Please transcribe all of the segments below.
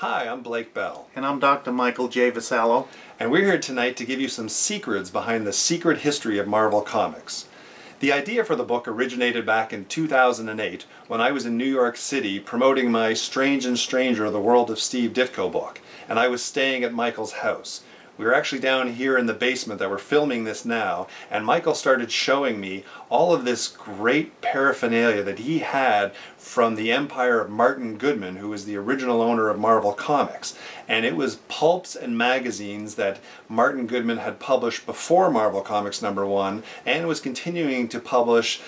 Hi, I'm Blake Bell. And I'm Dr. Michael J. Vassallo. And we're here tonight to give you some secrets behind the secret history of Marvel Comics. The idea for the book originated back in 2008 when I was in New York City promoting my Strange and Stranger, The World of Steve Ditko book, and I was staying at Michael's house. We were actually down here in the basement that we're filming this now, and Michael started showing me all of this great paraphernalia that he had from the empire of Martin Goodman, who was the original owner of Marvel Comics. And it was pulps and magazines that Martin Goodman had published before Marvel Comics #1 and was continuing to publish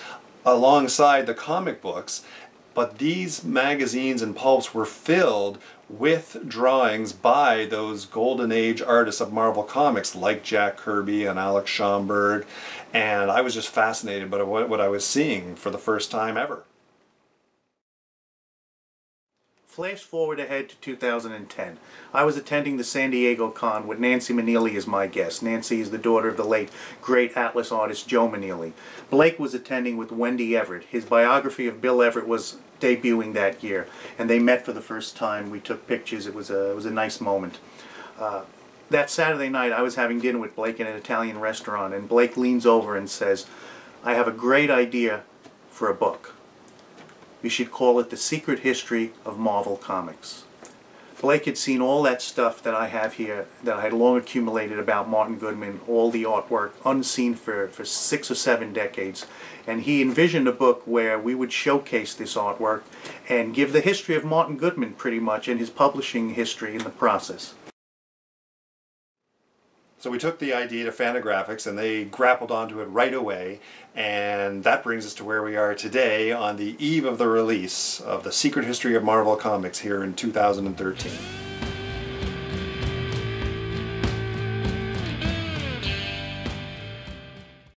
alongside the comic books. But these magazines and pulps were filled with drawings by those golden age artists of Marvel Comics like Jack Kirby and Alex Schomburg, and I was just fascinated by what I was seeing for the first time ever. Flash forward ahead to 2010. I was attending the San Diego Con with Nancy Maneely as my guest. Nancy is the daughter of the late great Atlas artist Joe Maneely. Blake was attending with Wendy Everett. His biography of Bill Everett was debuting that year, and they met for the first time. We took pictures. It was a nice moment. That Saturday night I was having dinner with Blake in an Italian restaurant, and Blake leans over and says, "I have a great idea for a book. We should call it The Secret History of Marvel Comics." Blake had seen all that stuff that I have here that I had long accumulated about Martin Goodman, all the artwork unseen for 6 or 7 decades, and he envisioned a book where we would showcase this artwork and give the history of Martin Goodman pretty much and his publishing history in the process. So we took the idea to Fantagraphics and they grappled onto it right away, and that brings us to where we are today on the eve of the release of The Secret History of Marvel Comics here in 2013.